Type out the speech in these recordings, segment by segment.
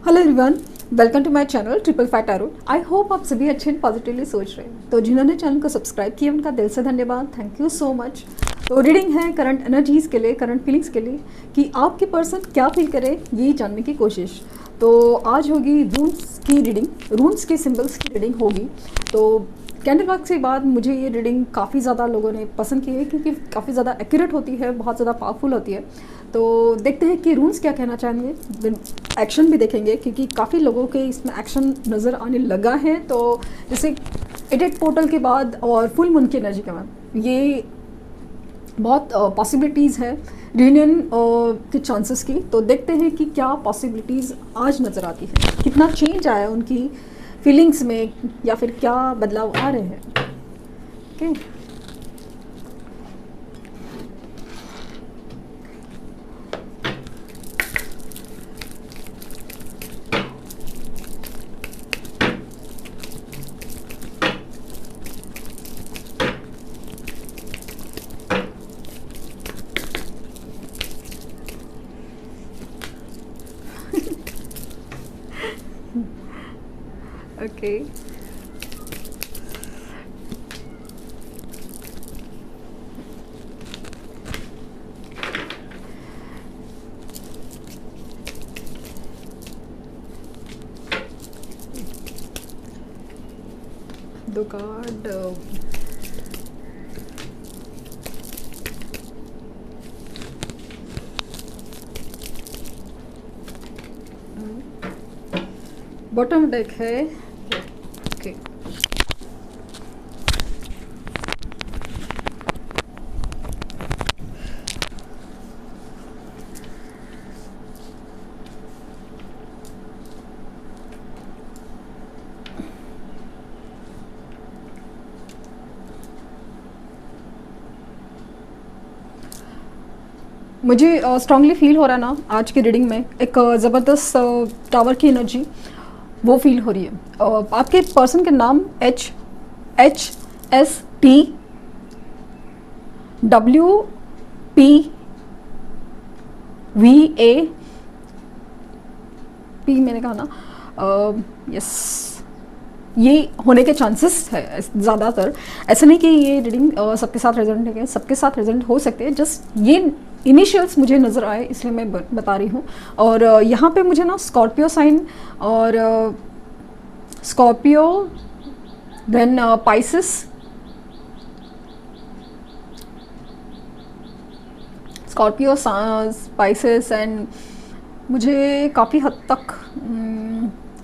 Hello everyone, welcome to my channel triple fat tarot. I hope आप सभी अच्छे and positively सोच रहे हैं। तो जिन्होंने चैनल को सब्सक्राइब किया उनका दिल से धन्यवाद, थैंक यू सो मच। तो रीडिंग है करंट एनर्जीज़ के लिए, करंट फीलिंग्स के लिए कि आपके पर्सन क्या फील करे, यही जानने की कोशिश। तो आज होगी रून्स की रीडिंग, रून्स के सिंबल्स की रीडिंग होगी। तो कैंडल वर्क के बाद मुझे ये रीडिंग काफ़ी ज़्यादा लोगों ने पसंद की है क्योंकि काफ़ी ज़्यादा एक्यूरेट होती है, बहुत ज़्यादा पावरफुल होती है। तो देखते हैं कि रून्स क्या कहना चाहेंगे, एक्शन भी देखेंगे क्योंकि काफ़ी लोगों के इसमें एक्शन नज़र आने लगा है। तो जैसे एडिट पोर्टल के बाद और फुल मून की एनर्जी के बाद ये बहुत पॉसिबिलिटीज़ है रियूनियन के चांसेस की। तो देखते हैं कि क्या पॉसिबिलिटीज़ आज नज़र आती है, कितना चेंज आया उनकी फीलिंग्स में या फिर क्या बदलाव आ रहे हैं। ओके, ओके दो कार्ड बॉटम डेक है। ओके, मुझे स्ट्रांगली फील हो रहा है ना आज की रीडिंग में एक ज़बरदस्त टावर की एनर्जी वो फील हो रही है। आपके पर्सन के नाम HSTWPVAP मैंने कहा ना, यस, ये होने के चांसेस है ज़्यादातर। ऐसा नहीं कि ये रीडिंग सबके साथ रेजोनेट है, सबके साथ रेजोनेट हो सकते हैं, जस्ट ये इनिशियल्स मुझे नज़र आए इसलिए मैं बता रही हूँ। और यहाँ पे मुझे ना स्कॉर्पियो साइन और Scorpio then Pisces, Scorpio Pisces and मुझे काफ़ी हद तक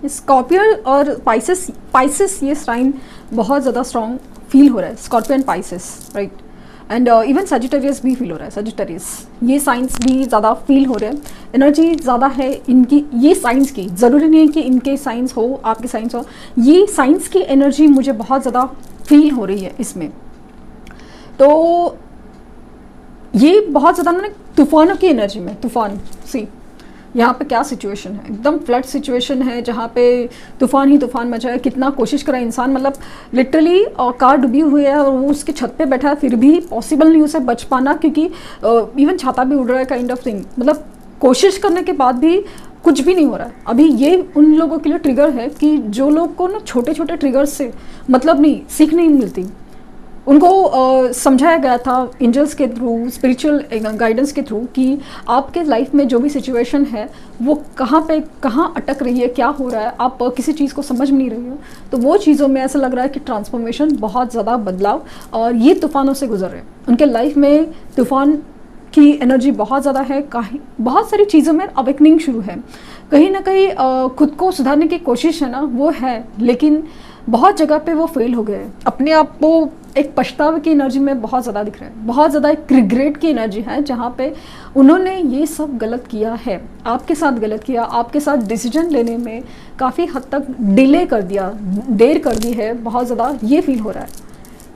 स्कॉर्पियो और पाइसेस ये साइन बहुत ज़्यादा स्ट्रॉन्ग फील हो रहा है। Scorpio and Pisces, right, and even Sagittarius भी फील हो रहा है। सजिटेरियस ये साइंस भी ज़्यादा फील हो रहे हैं, एनर्जी ज़्यादा है इनकी, ये साइंस की। ज़रूरी नहीं है कि इनके साइंस हो, आपके साइंस हो, ये साइंस की एनर्जी मुझे बहुत ज़्यादा फील हो रही है इसमें। तो ये बहुत ज़्यादा ना तूफानों की एनर्जी में, तूफान सी यहाँ पे क्या सिचुएशन है, एकदम फ्लड सिचुएशन है जहाँ पे तूफान ही तूफान मचा है। कितना कोशिश करा इंसान, मतलब लिटरली कार डूबी हुई है और वो उसके छत पे बैठा है, फिर भी पॉसिबल नहीं उसे बच पाना क्योंकि इवन छाता भी उड़ रहा है, काइंड ऑफ थिंग। मतलब कोशिश करने के बाद भी कुछ भी नहीं हो रहा है। अभी ये उन लोगों के लिए ट्रिगर है कि जो लोग को ना छोटे छोटे ट्रिगर्स से मतलब नहीं, सीख नहीं मिलती, उनको समझाया गया था एंजल्स के थ्रू, स्पिरिचुअल गाइडेंस के थ्रू कि आपके लाइफ में जो भी सिचुएशन है वो कहाँ पे कहाँ अटक रही है, क्या हो रहा है, आप किसी चीज़ को समझ नहीं रही हो। तो वो चीज़ों में ऐसा लग रहा है कि ट्रांसफॉर्मेशन, बहुत ज़्यादा बदलाव, और ये तूफ़ानों से गुजर रहे हैं। उनके लाइफ में तूफ़ान की एनर्जी बहुत ज़्यादा है, बहुत सारी चीज़ों में अवेकनिंग शुरू है। कहीं ना कहीं खुद को सुधारने की कोशिश है ना, वो है, लेकिन बहुत जगह पे वो फेल हो गए। अपने आप को एक पछतावे की एनर्जी में बहुत ज़्यादा दिख रहा है, बहुत ज़्यादा एक रिग्रेट की एनर्जी है जहाँ पे उन्होंने ये सब गलत किया है, आपके साथ गलत किया, आपके साथ डिसीजन लेने में काफ़ी हद तक डिले कर दिया, देर कर दी है, बहुत ज़्यादा ये फील हो रहा है।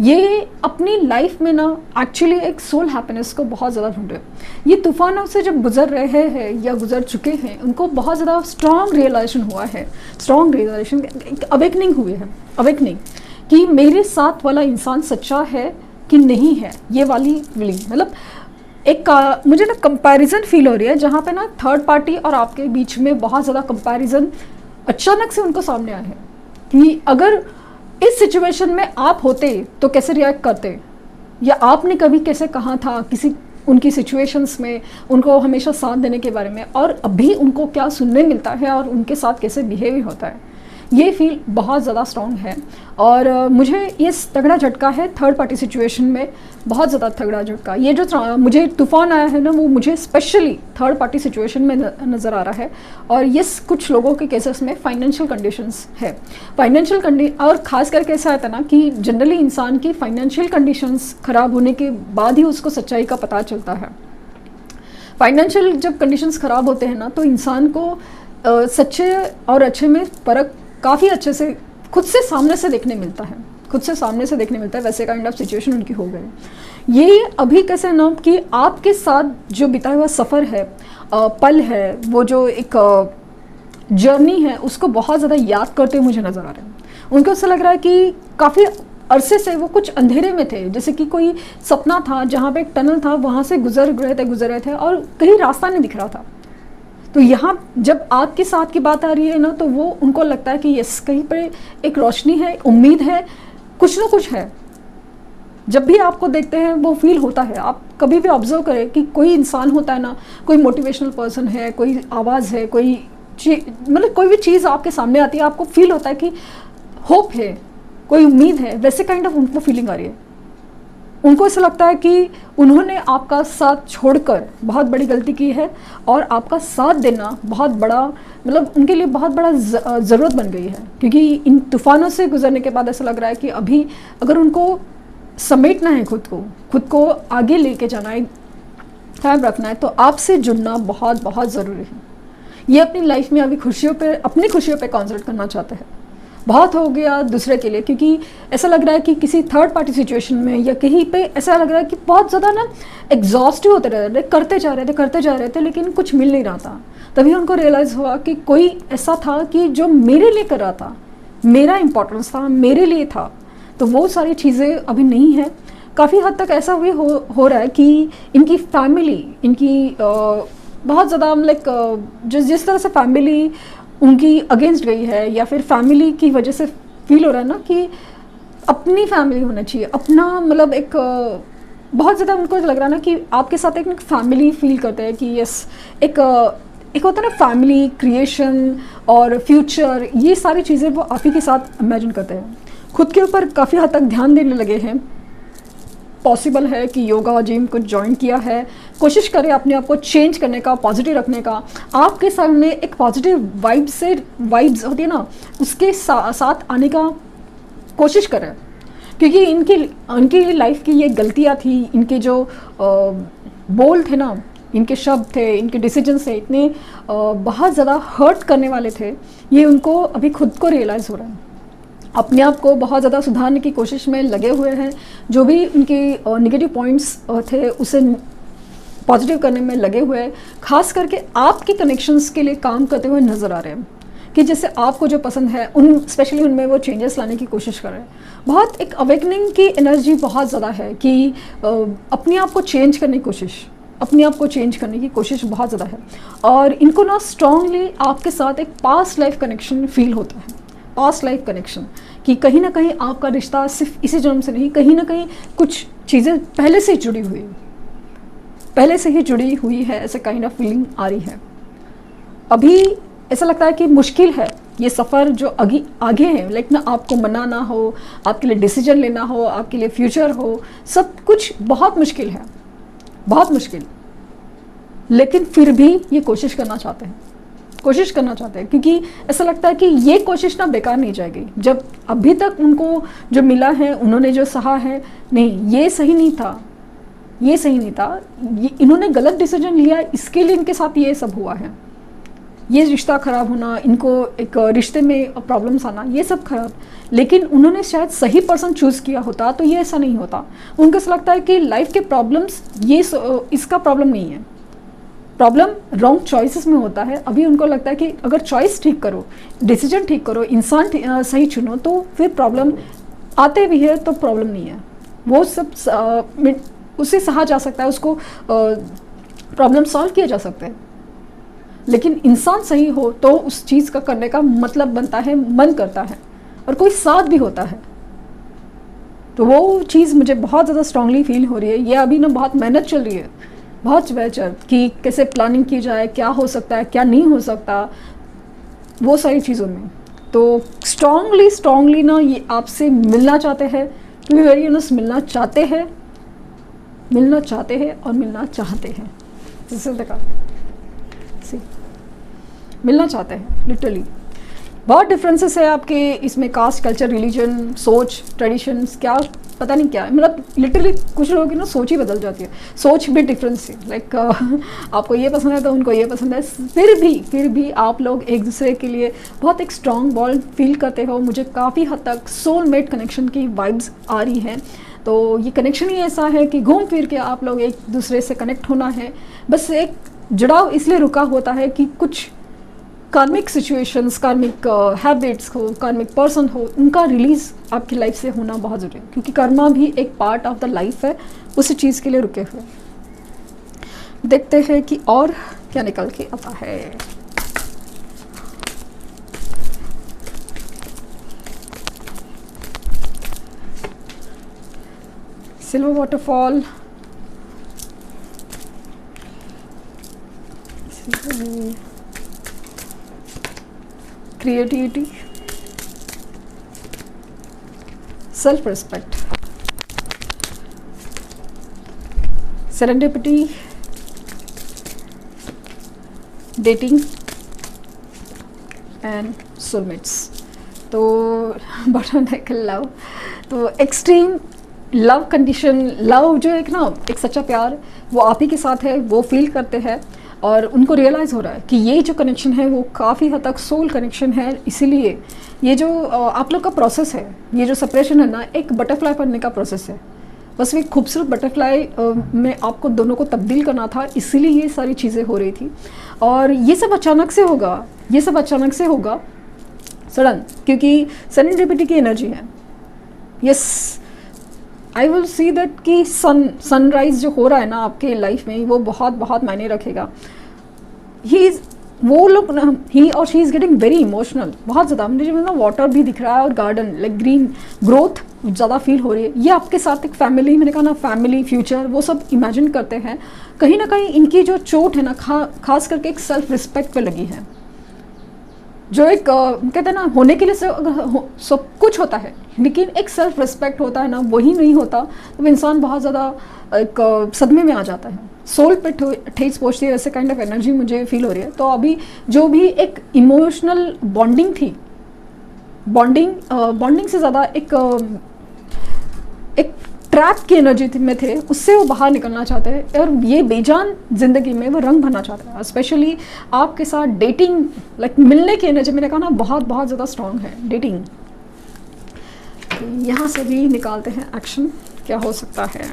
ये अपनी लाइफ में ना एक्चुअली एक सोल हैप्पीनेस को बहुत ज़्यादा ढूंढ रहे हैं। ये तूफानों से जब गुजर रहे हैं या गुजर चुके हैं, उनको बहुत ज़्यादा स्ट्रॉन्ग रियलाइजेशन हुआ है, स्ट्रॉन्ग रियलाइजेशन, अवेकनिंग हुई है, अवेकनिंग कि मेरे साथ वाला इंसान सच्चा है कि नहीं है। ये वाली फीलिंग, मतलब मुझे ना कंपैरिजन फील हो रही है, जहाँ पे ना थर्ड पार्टी और आपके बीच में बहुत ज़्यादा कंपैरिजन अचानक से उनको सामने आया है कि अगर इस सिचुएशन में आप होते तो कैसे रिएक्ट करते, या आपने कभी कैसे कहा था किसी उनकी सिचुएशंस में उनको हमेशा साथ देने के बारे में, और अभी उनको क्या सुनने मिलता है और उनके साथ कैसे बिहेव होता है। ये फील बहुत ज़्यादा स्ट्रॉन्ग है और मुझे ये तगड़ा झटका है थर्ड पार्टी सिचुएशन में, बहुत ज़्यादा तगड़ा झटका। ये जो मुझे तूफान आया है ना, वो मुझे स्पेशली थर्ड पार्टी सिचुएशन में नज़र आ रहा है। और ये कुछ लोगों के केसेस में फाइनेंशियल कंडीशंस है, और ख़ास करके ऐसा आता ना कि जनरली इंसान की फाइनेंशियल कंडीशंस ख़राब होने के बाद ही उसको सच्चाई का पता चलता है। फाइनेंशियल जब कंडीशंस ख़राब होते हैं ना, तो इंसान को सच्चे और अच्छे में फ़र्क काफ़ी अच्छे से खुद से सामने से देखने मिलता है, वैसे काइंड ऑफ सिचुएशन उनकी हो गई। ये अभी कैसे ना कि आपके साथ जो बिताया हुआ सफ़र है, पल है, वो जो एक जर्नी है, उसको बहुत ज़्यादा याद करते हुए मुझे नज़र आ रहे हैं। उनको ऐसा लग रहा है कि काफ़ी अरसे से वो कुछ अंधेरे में थे, जैसे कि कोई सपना था जहाँ पे एक टनल था, वहाँ से गुजर रहे थे और कहीं रास्ता नहीं दिख रहा था। तो यहाँ जब आपके साथ की बात आ रही है ना, तो वो उनको लगता है कि यस, कहीं पे एक रोशनी है, उम्मीद है, कुछ ना कुछ है। जब भी आपको देखते हैं वो फील होता है। आप कभी भी ऑब्जर्व करें कि कोई इंसान होता है ना, कोई मोटिवेशनल पर्सन है, कोई आवाज़ है, कोई मतलब कोई भी चीज़ आपके सामने आती है, आपको फील होता है कि होप है, कोई उम्मीद है, वैसे काइंड ऑफ उनको फीलिंग आ रही है। उनको ऐसा लगता है कि उन्होंने आपका साथ छोड़कर बहुत बड़ी गलती की है और आपका साथ देना बहुत बड़ा, मतलब उनके लिए बहुत बड़ा ज़रूरत बन गई है। क्योंकि इन तूफ़ानों से गुजरने के बाद ऐसा लग रहा है कि अभी अगर उनको समेटना है, खुद को आगे लेके जाना है, कायम रखना है, तो आपसे जुड़ना बहुत बहुत ज़रूरी है। ये अपनी लाइफ में अभी अपनी खुशियों पे कॉन्संट्रेट करना चाहते हैं। बहुत हो गया दूसरे के लिए, क्योंकि ऐसा लग रहा है कि किसी थर्ड पार्टी सिचुएशन में या कहीं पे ऐसा लग रहा है कि बहुत ज़्यादा ना एग्जॉस्टिव होते रह रहे, करते जा रहे थे, लेकिन कुछ मिल नहीं रहा था। तभी उनको रियलाइज़ हुआ कि कोई ऐसा था कि जो मेरे लिए कर रहा था, मेरा इंपॉर्टेंस था, मेरे लिए था। तो वो सारी चीज़ें अभी नहीं है। काफ़ी हद तक ऐसा भी हो रहा है कि इनकी फैमिली, बहुत ज़्यादा लाइक जिस तरह से फैमिली उनकी अगेंस्ट गई है, या फिर फैमिली की वजह से फील हो रहा है ना कि अपनी फैमिली होना चाहिए, अपना मतलब एक बहुत ज़्यादा उनको लग रहा है ना कि आपके साथ एक फैमिली फील करते हैं कि यस, एक होता है ना फैमिली क्रिएशन और फ्यूचर, ये सारी चीज़ें वो आप ही के साथ इमेजिन करते हैं। खुद के ऊपर काफ़ी हद तक ध्यान देने लगे हैं। पॉसिबल है कि योगा जिम कुछ ज्वाइन किया है, कोशिश करें अपने आप को चेंज करने का, पॉजिटिव रखने का। आपके सामने एक पॉजिटिव वाइब्स होती है ना, उसके साथ आने का कोशिश करें। क्योंकि इनकी लाइफ की ये गलतियाँ थी, इनके जो बोल थे ना, इनके शब्द थे, इनके डिसीजंस थे, इतने बहुत ज़्यादा हर्ट करने वाले थे। ये उनको अभी खुद को रियलाइज़ हो रहा है। अपने आप को बहुत ज़्यादा सुधारने की कोशिश में लगे हुए हैं। जो भी उनके नेगेटिव पॉइंट्स थे उसे पॉजिटिव करने में लगे हुए हैं। खास करके आपके कनेक्शंस के लिए काम करते हुए नज़र आ रहे हैं कि जैसे आपको जो पसंद है स्पेशली उनमें वो चेंजेस लाने की कोशिश कर रहे हैं। बहुत एक अवेकनिंग की एनर्जी बहुत ज़्यादा है कि अपने आप को चेंज करने की कोशिश बहुत ज़्यादा है। और इनको ना स्ट्रांगली आपके साथ एक पास्ट लाइफ कनेक्शन फील होता है, पास्ट लाइफ कनेक्शन, कि कहीं ना कहीं आपका रिश्ता सिर्फ इसी जन्म से नहीं, कहीं ना कहीं कुछ चीज़ें पहले से ही जुड़ी हुई है, ऐसे काइंड ऑफ फीलिंग आ रही है। अभी ऐसा लगता है कि मुश्किल है ये सफ़र जो आगे है, लाइक ना आपको मनाना हो, आपके लिए डिसीजन लेना हो, आपके लिए फ्यूचर हो, सब कुछ बहुत मुश्किल है, बहुत मुश्किल। लेकिन फिर भी ये कोशिश करना चाहते हैं, क्योंकि ऐसा लगता है कि ये कोशिश ना बेकार नहीं जाएगी। जब अभी तक उनको जो मिला है, उन्होंने जो सहा है, नहीं ये सही नहीं था, इन्होंने गलत डिसीजन लिया, इसके लिए इनके साथ ये सब हुआ है। ये रिश्ता ख़राब होना, इनको एक रिश्ते में प्रॉब्लम्स आना, ये सब खराब। लेकिन उन्होंने शायद सही पर्सन चूज़ किया होता तो ये ऐसा नहीं होता। उनको ऐसा लगता है कि लाइफ के प्रॉब्लम्स इसका प्रॉब्लम नहीं है, प्रॉब्लम रॉन्ग चॉइसेस में होता है। अभी उनको लगता है कि अगर चॉइस ठीक करो, डिसीजन ठीक करो, इंसान सही चुनो, तो फिर प्रॉब्लम आते भी है तो प्रॉब्लम नहीं है। वो सब उससे सहा जा सकता है, उसको प्रॉब्लम सॉल्व किया जा सकता है। लेकिन इंसान सही हो तो उस चीज़ का करने का मतलब बनता है, मन करता है और कोई साथ भी होता है। तो वो चीज़ मुझे बहुत ज़्यादा स्ट्रांगली फील हो रही है। ये अभी ना बहुत मेहनत चल रही है, बहुत वेचर कि कैसे प्लानिंग की जाए, क्या हो सकता है क्या नहीं हो सकता, वो सारी चीज़ों में। तो स्ट्रांगली ना ये आपसे मिलना चाहते हैं, टू बी वेरी ऑनेस्ट, मिलना चाहते हैं और मिलना चाहते हैं। जैसे देखा, मिलना चाहते हैं लिटरली। बहुत डिफरेंसेस है आपके इसमें, कास्ट, कल्चर, रिलीजन, सोच, ट्रेडिशंस, क्या पता नहीं क्या है, मतलब लिटरली कुछ लोगों की ना सोच ही बदल जाती है, सोच भी डिफरेंस है। लाइक आपको ये पसंद है तो उनको ये पसंद है, फिर भी आप लोग एक दूसरे के लिए बहुत एक स्ट्रॉन्ग बॉन्ड फील करते हो। मुझे काफ़ी हद तक सोलमेट कनेक्शन की वाइब्स आ रही हैं। तो ये कनेक्शन ही ऐसा है कि घूम फिर के आप लोग एक दूसरे से कनेक्ट होना है। बस एक जुड़ाव इसलिए रुका होता है कि कुछ कार्मिक सिचुएशंस, कार्मिक हैबिट्स हो, कार्मिक पर्सन हो, उनका रिलीज आपकी लाइफ से होना बहुत ज़रूरी है, क्योंकि कर्मा भी एक पार्ट ऑफ द लाइफ है, उसी चीज़ के लिए रुके हुए। देखते हैं कि और क्या निकल के आता है। Silver waterfall, creativity, self respect, serendipity, dating and soulmates. तो बटन है लव, तो एक्सट्रीम लव कंडीशन, लव जो एक ना एक सच्चा प्यार वो आप ही के साथ है, वो फील करते हैं और उनको रियलाइज़ हो रहा है कि ये जो कनेक्शन है वो काफ़ी हद तक सोल कनेक्शन है। इसीलिए ये जो आप लोग का प्रोसेस है, ये जो सेपरेशन है ना, एक बटरफ्लाई बनने का प्रोसेस है। बस एक खूबसूरत बटरफ्लाई में आपको दोनों को तब्दील करना था, इसीलिए ये सारी चीज़ें हो रही थी। और ये सब अचानक से होगा, ये सब अचानक से होगा, सडन, क्योंकि सेरेंडिपिटी की एनर्जी है। Yes, I will see that कि सनराइज जो हो रहा है ना आपके लाइफ में, वो बहुत बहुत मायने रखेगा। वो लोग ना, ही और she is getting very emotional, बहुत ज़्यादा। मुझे ना वाटर भी दिख रहा है और गार्डन, लाइक ग्रीन ग्रोथ ज़्यादा फील हो रही है। ये आपके साथ एक फैमिली, मैंने कहा ना फैमिली, फ्यूचर, वो सब इमेजिन करते हैं। कहीं ना कहीं इनकी जो चोट है ना, खास करके एक सेल्फ रिस्पेक्ट पे लगी है। जो एक कहते हैं ना, होने के लिए सब कुछ होता है, लेकिन एक सेल्फ रिस्पेक्ट होता है ना, वही नहीं होता तो इंसान बहुत ज़्यादा एक सदमे में आ जाता है, सोल पे ठेस पहुँचती है। वैसे काइंड ऑफ एनर्जी मुझे फील हो रही है। तो अभी जो भी एक इमोशनल बॉन्डिंग थी, बॉन्डिंग से ज़्यादा एक ट्रैप की एनर्जी में थे, उससे वो बाहर निकलना चाहते हैं और ये बेजान ज़िंदगी में वो रंग भरना चाहते हैं। स्पेशली आपके साथ डेटिंग, लाइक मिलने की एनर्जी, मैंने कहा ना बहुत बहुत ज़्यादा स्ट्रॉन्ग है डेटिंग। तो यहाँ से भी निकालते हैं एक्शन क्या हो सकता है।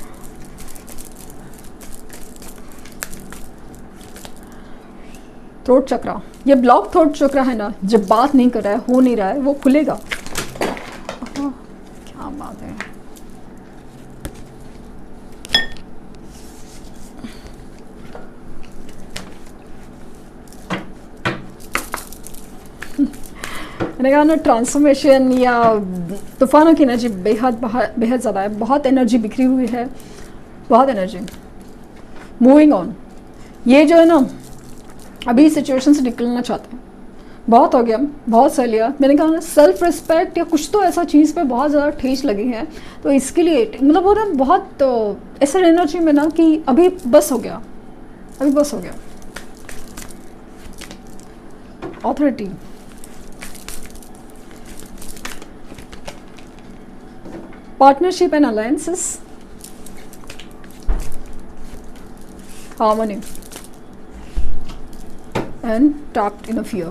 थ्रोट चक्रा, ये ब्लॉक थ्रोट चक्रा है ना, जब बात नहीं कर रहा है, हो नहीं रहा है, वो खुलेगा। क्या बात है। मैंने कहा ना, ट्रांसफॉर्मेशन या तूफानों की एनर्जी बेहद ज़्यादा है, बहुत एनर्जी बिखरी हुई है, बहुत एनर्जी। मूविंग ऑन, ये जो है ना, अभी सिचुएशन से निकलना चाहते हैं, बहुत हो गया, बहुत सह लिया। मैंने कहा ना, सेल्फ रिस्पेक्ट या कुछ तो ऐसा चीज़ पे बहुत ज़्यादा ठेस लगी है, तो इसके लिए मतलब वो ना बहुत ऐसा एनर्जी में ना कि अभी बस हो गया, अभी बस हो गया। Authority, partnership and alliances, harmony and trapped in a fear।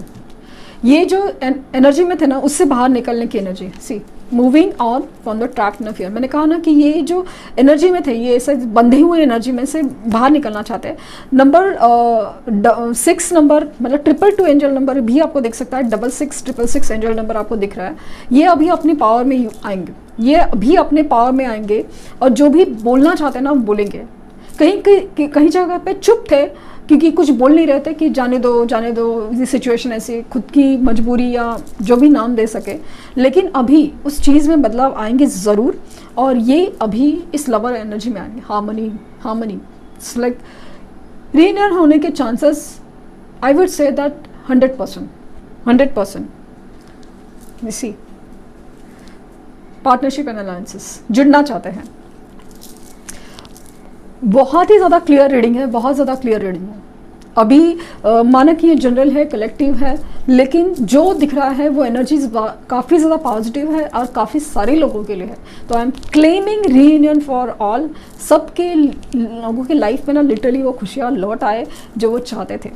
ये जो एनर्जी में थे ना, उससे बाहर निकलने की energy. See moving on from the trapped in fear. मैंने कहा ना कि ये जो एनर्जी में थे, ये ऐसे बंधे हुए एनर्जी में से बाहर निकलना चाहते हैं। नंबर 6 नंबर मतलब 222 एंजल नंबर भी आपको दिख सकता है, 6666 एंजल नंबर आपको दिख रहा है। ये अभी अपनी पावर में आएंगे, ये अभी अपने पावर में आएंगे और जो भी बोलना चाहते हैं ना बोलेंगे। कहीं जगह पे चुप थे क्योंकि कुछ बोल नहीं रहे थे कि जाने दो ये सिचुएशन ऐसी, खुद की मजबूरी या जो भी नाम दे सके। लेकिन अभी उस चीज़ में बदलाव आएंगे ज़रूर, और ये अभी इस लवर एनर्जी में आएंगे। हार्मनी इट्स लाइक रीयूनियन होने के chances I would say that 100%। See partnership and alliances जुड़ना चाहते हैं। बहुत ही ज़्यादा क्लियर रीडिंग है, बहुत ज़्यादा क्लियर रीडिंग है। अभी माना कि ये जनरल है, कलेक्टिव है, लेकिन जो दिख रहा है वो एनर्जीज काफ़ी ज़्यादा पॉजिटिव है और काफ़ी सारे लोगों के लिए है। तो I am claiming reunion for all. सबके लोगों के लाइफ में ना लिटरली वो खुशियाँ लौट आए जो वो चाहते थे।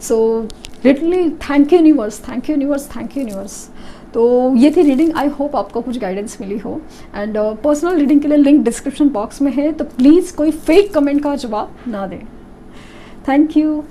So literally thank you universe. तो ये थी रीडिंग। आई होप आपको कुछ गाइडेंस मिली हो। एंड पर्सनल रीडिंग के लिए लिंक डिस्क्रिप्शन बॉक्स में है, तो प्लीज़ कोई फेक कमेंट का जवाब ना दें। Thank you.